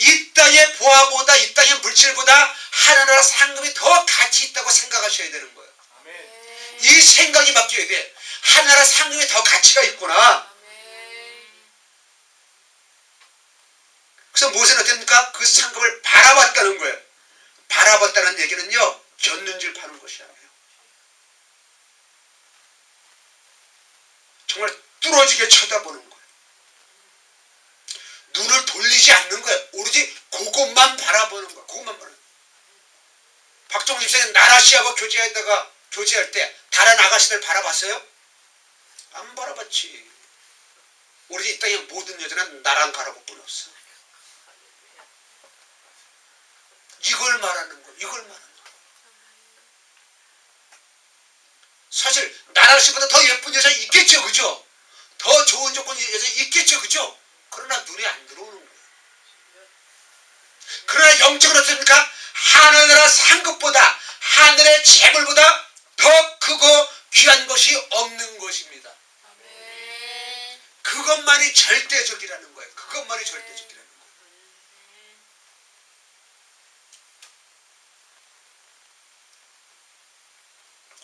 이 땅의 보화보다, 이 땅의 물질보다 하늘나라 상급이 더 가치 있다고 생각하셔야 되는 거예요. 아멘. 이 생각이 바뀌어야 돼. 하늘나라 상급이 더 가치가 있구나. 아멘. 그래서 모세는 어땠습니까? 그 상급을 바라봤다는 거예요. 바라봤다는 얘기는요, 곁눈질 파는 것이 아니에요. 정말 뚫어지게 쳐다보는 거예요. 눈을 돌리지 않는 않는 거예요. 오로지 그것만 바라보는 거예요. 그것만 바라보는 거예요. 박종훈 집사님 나라 씨하고 교제할 때 다른 아가씨들 바라봤어요? 안 바라봤지. 오로지 이 땅의 모든 여자는 나랑 바라볼 뿐 없어. 이걸 말하는 거예요. 이걸 말하는 거예요. 사실 나라 씨보다 더 예쁜 여자 있겠죠. 그죠? 더 좋은 조건의 여자 있겠죠. 그죠? 그러나 눈에 안 들어오는 거예요. 그러나 영적으로 어떻습니까? 하늘나라 상급보다 하늘의 재물보다 더 크고 귀한 것이 없는 것입니다. 그것만이 절대적이라는 거예요. 그것만이 절대적이라는 거예요.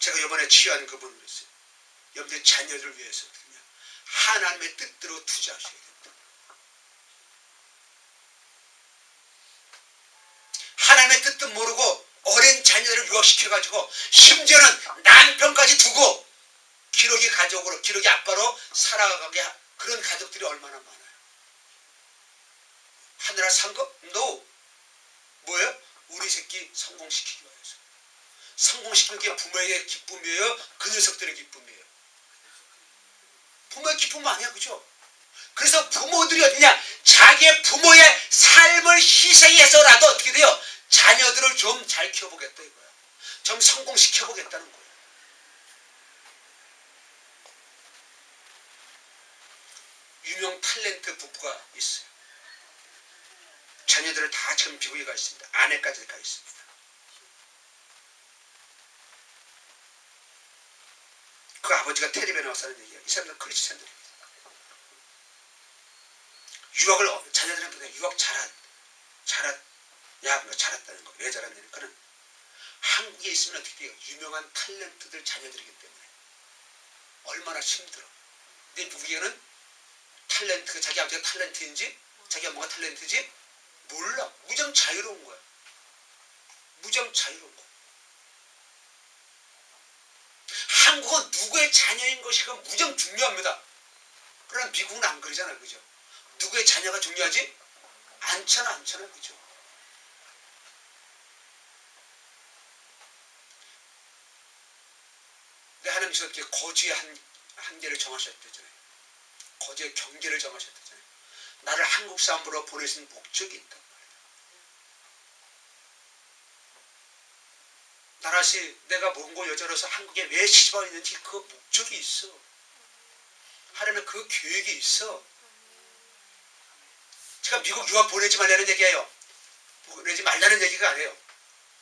제가 이번에 취한 그분을 했어요. 여러분들 자녀들을 위해서거든요. 하나님의 뜻대로 투자하셔야 된다. 하나님의 뜻도 모르고 어린 자녀들을 유학시켜가지고 심지어는 남편까지 두고 기록이 아빠로 살아가게 그런 가족들이 얼마나 많아요. 하늘아 상급? No. 뭐예요? 우리 새끼 성공시키기 위해서. 성공시키는 게 부모의 기쁨이에요? 그 녀석들의 기쁨이에요? 부모의 기쁨은 아니야. 그죠? 그래서 부모들이 어디냐? 자기의 부모의 삶을 희생해서라도 어떻게 돼요? 자녀들을 좀 잘 키워보겠다 이거야. 좀 성공시켜보겠다는 거예요. 유명 탤런트 부부가 있어요. 자녀들을 다 지금 미국에 가 있습니다. 아내까지 가 있습니다. 그 아버지가 텔레비에 나와서 하는 얘기예요. 이 사람들은 크리스찬들입니다. 유학을 자녀들한테 유학 잘했다는 거. 왜 잘했냐니까는 한국에 있으면 어떻게 돼요? 유명한 탤런트들 자녀들이기 때문에 얼마나 힘들어. 근데 미국에는 탤런트, 자기 아버지가 탤런트인지 자기 엄마가 탤런트인지 몰라. 무정 자유로운 거야. 무정 자유로운 거야. 한국은 누구의 자녀인 것이가 무정 중요합니다. 그러나 미국은 안 그러잖아요. 그죠? 누구의 자녀가 중요하지? 않잖아. 그죠? 근데 하나님께서 이렇게 거지의 한계를 정하셨대잖아요. 거지의 경계를 정하셨대잖아요. 나를 한국 사람으로 보내신 목적이 있단 말이에요. 나라시 내가 몽고 여자로서 한국에 왜 시집와 있는지 그 목적이 있어. 하나님은 그 계획이 있어. 제가 미국 유학 보내지 말라는 얘기예요. 보내지 말라는 얘기가 아니에요.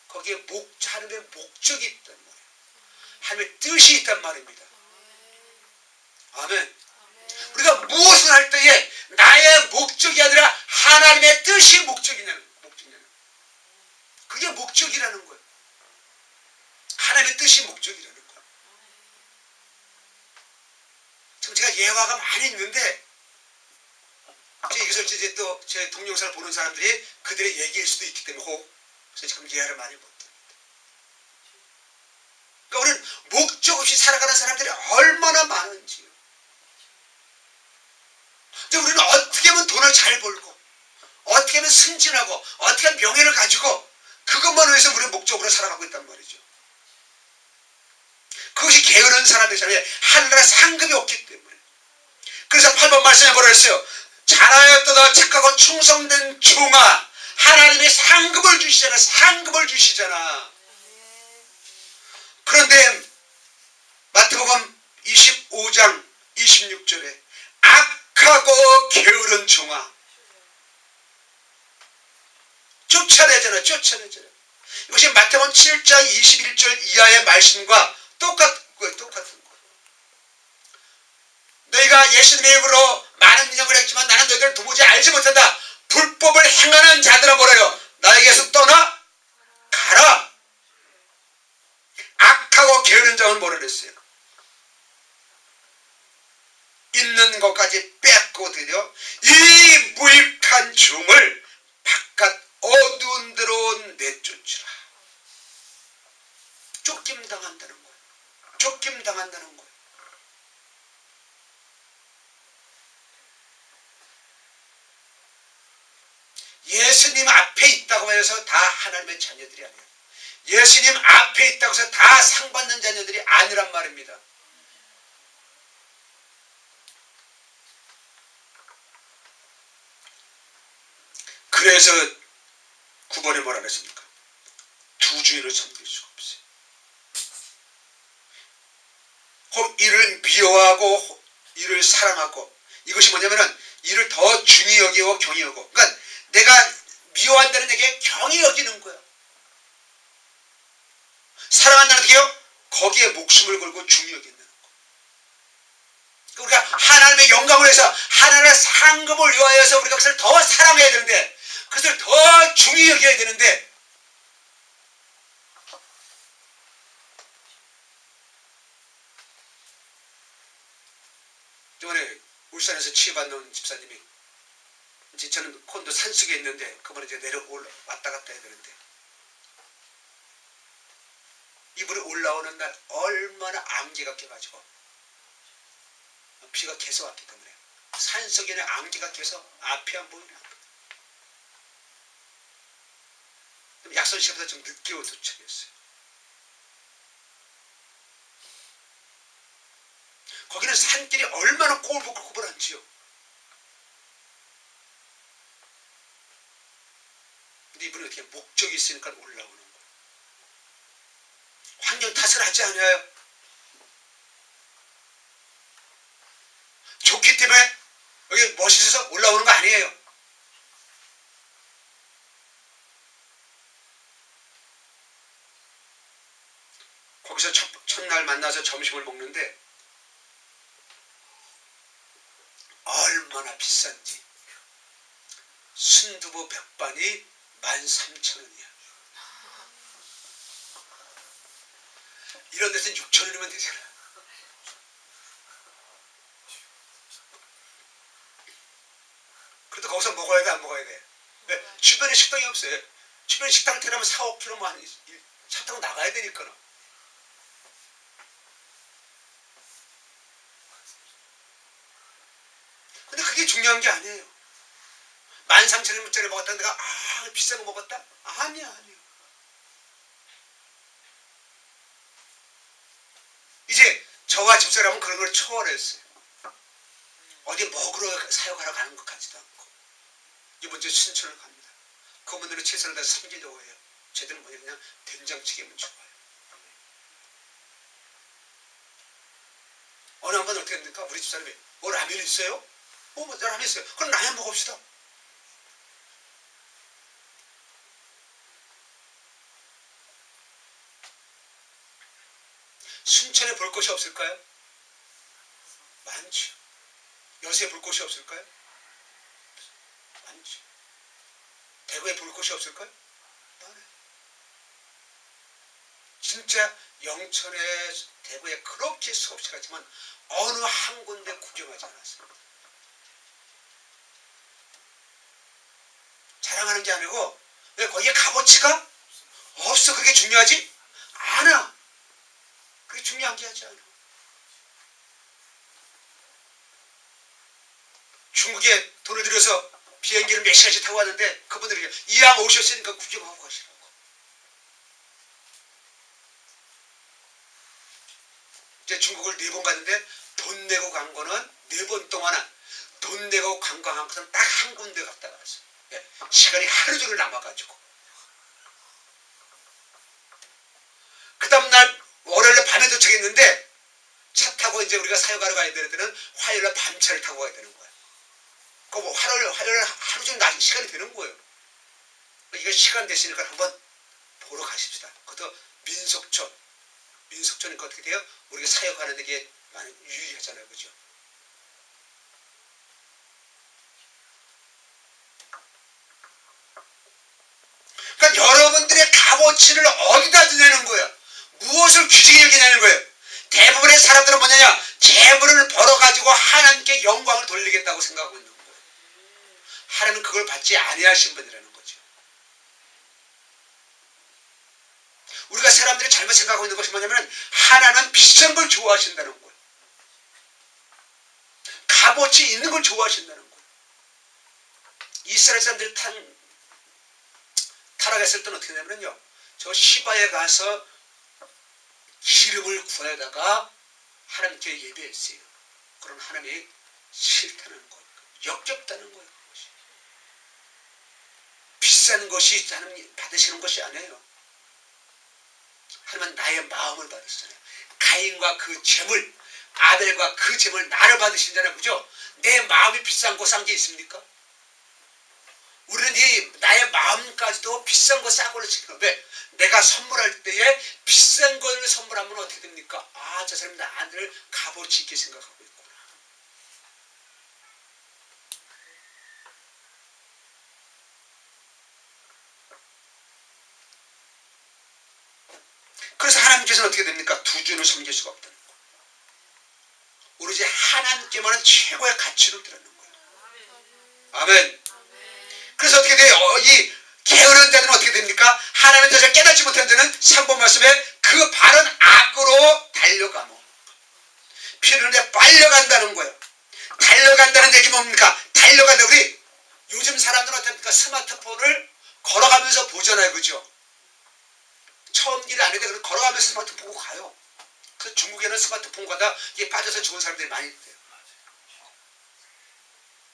거기에 하나님의 목적이 있단 말이에요. 하나님의 뜻이 있단 말입니다. 아멘. 우리가 무엇을 할 때에 나의 목적이 아니라 하나님의 뜻이 목적이냐는 그게 목적이라는 거예요. 하나님의 뜻이 목적이라는 거예요. 지금 제가 예화가 많이 있는데 이것을 이제 또 제 동영상을 보는 사람들이 그들의 얘기일 수도 있기 때문에 그래서 지금 예화를 많이 못 합니다. 그러니까 우리는 목적 없이 살아가는 사람들이 얼마나 많은지요. 근데 우리는 어떻게 하면 돈을 잘 벌고 어떻게 하면 승진하고 어떻게 하면 명예를 가지고 그것만 위해서 우리는 목적으로 살아가고 있단 말이죠. 그것이 게으른 사람의 삶에 하늘나라 상급이 없기 때문에. 그래서 8번 말씀에 뭐라 했어요? 잘하였도다 착하고 충성된 종아. 하나님의 상급을 주시잖아. 상급을 주시잖아. 그런데 마태복음 25장 26절에 악하고 게으른 종아. 쫓아내잖아. 이것이 마태복음 7장 21절 이하의 말씀과 똑같은 거예요. 너희가 예수님의 이름으로 많은 민영을 했지만 나는 너희를 도무지 알지 못한다. 불법을 행하는 자들아 뭐래요? 나에게서 떠나 가라. 악하고 게으른 자는 뭐라 그랬어요? 있는 것까지 뺏고 들여 이 무익한 종을 바깥 어두운 데로 내쫓으라. 쫓김당한다는 거예요. 쫓김당한다는 거예요. 예수님 앞에 있다고 해서 다 하나님의 자녀들이 아니에요. 예수님 앞에 있다고 해서 다 상받는 자녀들이 아니란 말입니다. 그래서 9번에 뭐라 그랬습니까? 두 주인을 섬길 수가 없어요. 혹 이를 미워하고 이를 사랑하고, 이것이 뭐냐면은 이를 더 중히 여기고 경히 여기고, 그러니까 내가 미워한다는 얘기에 경히 여기는 거야. 사랑한다는 얘기요, 거기에 목숨을 걸고 중히 여긴다는 거. 우리가 하나님의 영광을 위해서, 하나님의 상급을 위하여서 우리가 그것을 더 사랑해야 되는데, 그것을 더 중히 여겨야 되는데, 이번에 울산에서 치유받는 집사님이, 이제 저는 콘도 산속에 있는데 그분은 이제 왔다 갔다 해야 되는데, 이분이 올라오는 날 얼마나 암기가 껴가지고 비가 계속 왔기 때문에 산속에는 암기가 껴서 앞이 안 보이네. 약속 시간보다 좀 늦게 도착했어요. 거기는 산길이 얼마나 꼬불꼬불한지요. 근데 이분이 어떻게 목적이 있으니까 올라오는 거예요. 환경 탓을 하지 않아요. 좋기 때문에 여기 멋있어서 올라오는 거 아니에요. 거기서 첫날 만나서 점심을 먹는데 얼마나 비싼지. 순두부 100반이 13,000원이야. 이런 데서는 6,000원이면 되잖아. 그래도 거기서 먹어야 돼, 안 먹어야 돼? 왜? 주변에 식당이 없어요. 주변에 식당 들어가면 4, 5km만 차 타고 나가야 되니까. 근데 그게 중요한 게 아니에요. 13,000원짜리 먹었다 내가 비싼 거 먹었다? 아니야. 이제 저와 집사람은 그런 걸 초월했어요. 어디 먹으러 사역하러 가는 것 같지도 않고, 이번 주에 순천을 갑니다. 그분들은 최선을 다해 섬기려고 해요. 쟤들은 뭐냐, 그냥 된장찌개면 좋아요. 어느 한 번 어떻게 됩니까? 우리 집사람이 라면 있어요? 라면 있어요. 그럼 라면 먹읍시다. 순천에 볼 곳이 없을까요? 많죠. 여수에 볼 곳이 없을까요? 많죠. 대구에 볼 곳이 없을까요? 많아요. 진짜 영천에, 대구에 그렇게 수없이 갔지만 어느 한 군데 구경하지 않았어요. 자랑하는 게 아니고, 왜 거기에 값어치가 없어. 그게 중요하지 않아. 그게 중요한 게 하지 않아. 중국에 돈을 들여서 비행기를 몇 시간씩 타고 왔는데 그분들이 이왕 오셨으니까 구경하고 가시라고. 이제 중국을 4번 갔는데 돈 내고 간 거는 4번 동안은 돈 내고 관광한 것은 딱 한 군데 갔다 왔어요. 시간이 하루 종일 남아가지고. 그 다음날 월요일에 밤에 도착했는데 차 타고 이제 우리가 사역하러 가야 되는 데는 화요일에 밤차를 타고 가야 되는 거야. 그 화요일 하루 종일 낮은 시간이 되는 거예요. 이거 시간 됐으니까 한번 보러 가십시다. 그것도 민속촌. 민속촌이니까 어떻게 돼요? 우리가 사역하는 데게 많이 유리하잖아요. 그죠? 그러니까 여러분들의 값어치를 어디다 두냐는 거예요. 무엇을 규칙에 여기냐는 거예요. 대부분의 사람들은 뭐냐냐, 재물을 벌어가지고 하나님께 영광을 돌리겠다고 생각하고 있는 거예요. 하나님은 그걸 받지 아니하신 분이라는 거죠. 우리가 사람들이 잘못 생각하고 있는 것이 뭐냐면 하나님은 비싼 걸 좋아하신다는 거예요. 값어치 있는 걸 좋아하신다는 거예요. 이스라엘 사람들이 탄 타락했을 때는 어떻게 되냐면요, 저 시바에 가서 기름을 구해다가 하나님께 예배했어요. 그럼 하나님이 싫다는 거예요. 역겹다는 거예요. 그것이. 비싼 것이 하나님 받으시는 것이 아니에요. 하나님은 나의 마음을 받으시잖아요. 가인과 그 재물, 아벨과 그 재물 나를 받으신잖아요. 그죠? 내 마음이 비싼 거 싼 게 있습니까? 우리는 이 나의 마음까지도 비싼 거 싼 걸로 지켜. 왜? 내가 선물할 때에 비싼 걸 선물하면 어떻게 됩니까? 아, 저 사람이 나를 값어치 있게 생각하고 있구나. 그래서 하나님께서는 어떻게 됩니까? 두 주를 섬길 수가 없다는 거예요. 오로지 하나님께만은 최고의 가치를 드리는 거예요. 아멘. 그래서 어떻게 돼요? 이 게으른 자들은 어떻게 됩니까? 하나님의 뜻을 깨닫지 못한 자는 3번 말씀에 그 발은 악으로 달려가고 피를 흘려 빨려간다는 거예요. 달려간다는 얘기 뭡니까? 달려간다. 우리 요즘 사람들은 어떻습니까? 스마트폰을 걸어가면서 보잖아요. 그죠? 처음 길이 아닌데 그냥 걸어가면서 스마트폰 보고 가요. 그래서 중국에는 스마트폰과다 이게 빠져서 죽은 사람들이 많이 있대요.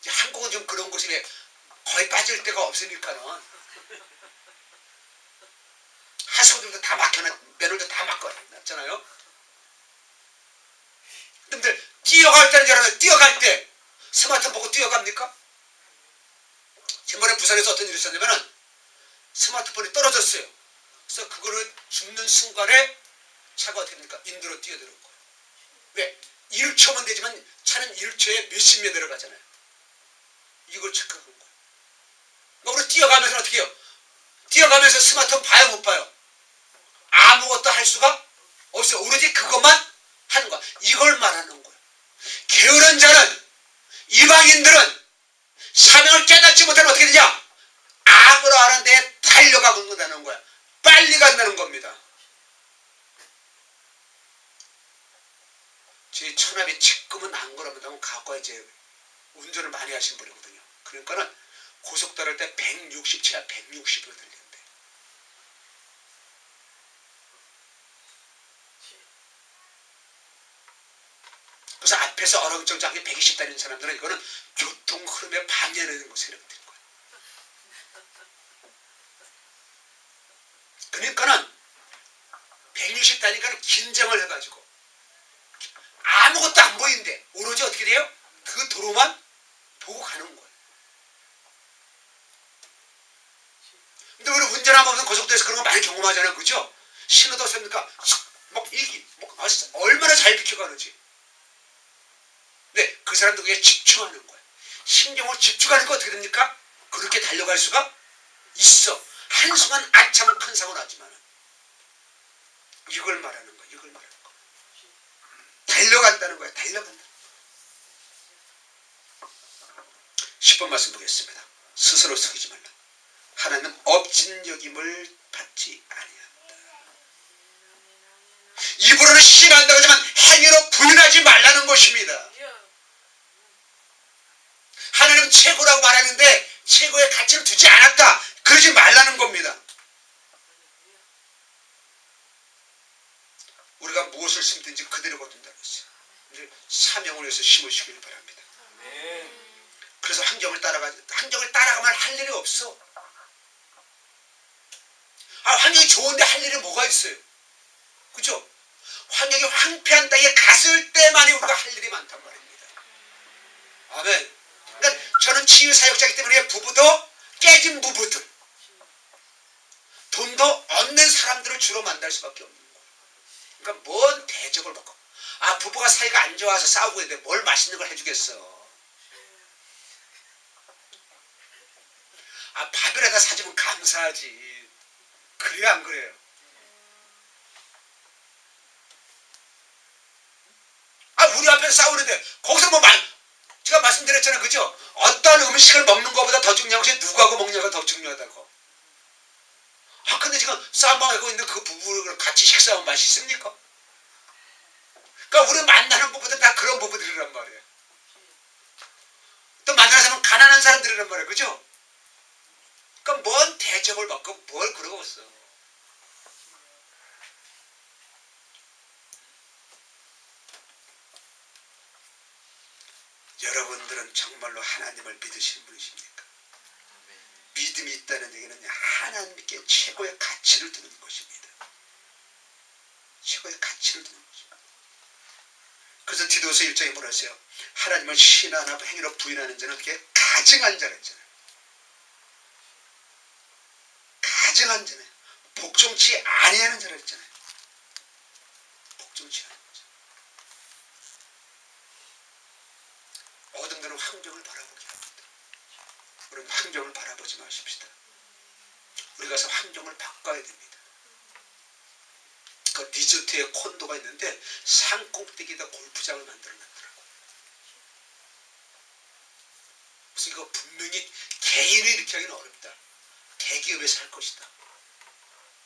이제 한국은 좀 그런 곳이 거의 빠질 데가 없으니까는 하수구들도 다 막혀놨, 맨홀도 다 막혀놨잖아요. 근데 뛰어갈 때는 여러분, 뛰어갈 때 스마트폰 보고 뛰어갑니까? 지난번에 부산에서 어떤 일이 있었냐면은 스마트폰이 떨어졌어요. 그래서 그거를 줍는 순간에 차가 어떻게 됩니까? 인도로 뛰어드는 거예요. 왜? 1초면 되지만 차는 1초에 몇십 명 들어가잖아요. 이걸 체크한 거예요. 그러니까 우리 뛰어가면서 어떻게 해요? 뛰어가면서 스마트폰 봐요, 못 봐요? 아무것도 할 수가 없어요. 오로지 그것만 하는 거야. 이걸 말하는 거예요. 게으른 자는, 이방인들은 사명을 깨닫지 못하면 어떻게 되냐? 악으로 하는 데에 달려가고 있다는 거야. 빨리 간다는 겁니다. 제 처남이 지금은 안 그럽니다만 과거에 이제 운전을 많이 하신 분이거든요. 그러니까는 고속도로 할 때 160, 160으로 들리는데. 그래서 앞에서 어렁쩡쩡하게 120 다니는 사람들은 이거는 교통 흐름에 방해하는 것을 이렇게 되는 거예요. 그러니까는 160 다니까는 긴장을 해가지고 아무것도 안 보이는데 오로지 어떻게 돼요? 그 도로만 보고 가는 거예요. 근데 우리 운전하면 무슨 고속도로에서 그런 거 많이 경험하잖아요. 그죠? 신호도 없습니까? 얼마나 잘 비켜가는지. 네, 그 사람도 그게 집중하는 거예요. 신경을 집중하니까 어떻게 됩니까? 그렇게 달려갈 수가 있어. 한순간 아참은 큰 사고 나지만 이걸 말하는 거예요. 이걸 말하는 거예요. 달려간다는 거예요. 달려간다. 10번 말씀 보겠습니다. 스스로 속이지 말라. 하나님은 업진여김을 받지 아니한다. 입으로는 신한다고 하지만 행위로 부인하지 말라는 것입니다. 하나님은 최고라고 말하는데 최고의 가치를 두지 않았다. 그러지 말라는 겁니다. 우리가 무엇을 심든지 그대로 거둔다고 했어요. 사명을 위해서 심으시길 바랍니다. 그래서 환경을 따라가면 할 일이 없어. 환경이 좋은데 할 일이 뭐가 있어요? 그죠? 환경이 황폐한 땅에 갔을 때만이 우리가 할 일이 많단 말입니다. 아멘. 그러니까 저는 치유사역자이기 때문에 부부도 깨진 부부들, 돈도 없는 사람들을 주로 만날 수밖에 없는 거예요. 그러니까 뭔 대접을 받고, 부부가 사이가 안 좋아서 싸우고 있는데 뭘 맛있는 걸 해주겠어. 밥이라도 사주면 감사하지. 그래요, 안 그래요? 우리 앞에서 싸우는데 거기서 제가 말씀드렸잖아요. 그죠? 어떤 음식을 먹는 것보다 더 중요한 것이 누구하고 먹냐가 더 중요하다고. 근데 지금 싸움하고 있는 그 부부를 같이 식사하면 맛있습니까? 그러니까 우리 만나는 부부들 다 그런 부부들이란 말이에요. 또 만나는 사람은 가난한 사람들이란 말이에요. 그죠? 그러니까 뭔 대접 대접을 받고 뭘 그러고 있어. 여러분들은 정말로 하나님을 믿으시는 분이십니까? 믿음이 있다는 얘기는 하나님께 최고의 가치를 두는 것입니다. 최고의 가치를 두는 것입니다. 그래서 디도서 1장에 뭐라 했어요? 하나님을 신하나 행위로 부인하는 자는 어떻게 가증한 자라 했잖아요. 가증한 자네. 복종치 아니하는 자라 했잖아요. 복종치 않은 자. 어둠들은 환경을 바라보게 합니다. 우리는 환경을 바라보지 마십시다. 우리 가서 환경을 바꿔야 됩니다. 그 리조트에 콘도가 있는데 산 꼭대기에다 골프장을 만들어놨더라고. 그래서 이거 분명히 개인이 이렇게 하기는 어렵다. 대기업에서 할 것이다.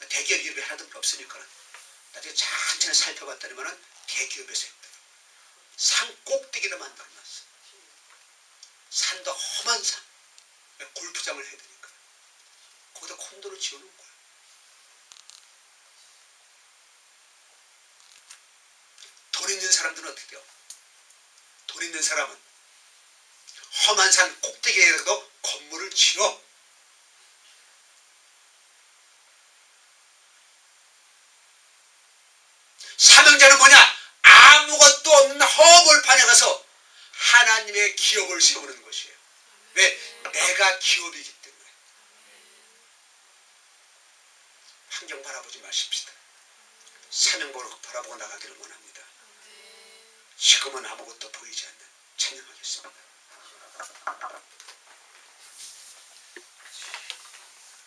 대기업 이름이 하나도 없으니까 나중에 천천히 살펴봤더니만은 대기업에서 했다. 산 꼭대기에다 만들어놨어. 산도 험한 산. 골프장을 해야 되니까. 거기다 콘도를 지어놓은 거야. 돈 있는 사람들은 어떻게 돼요? 돈 있는 사람은 험한 산 꼭대기에도 건물을 지어. 사명자는 뭐냐? 아무것도 없는 허벌판에 가서 하나님의 기업을 세우는 것이에요. 왜? 내가 기업이기 때문에. 환경 바라보지 마십시다. 사명 바라보고 나가기를 원합니다. 지금은 아무것도 보이지 않는 찬양하겠습니다.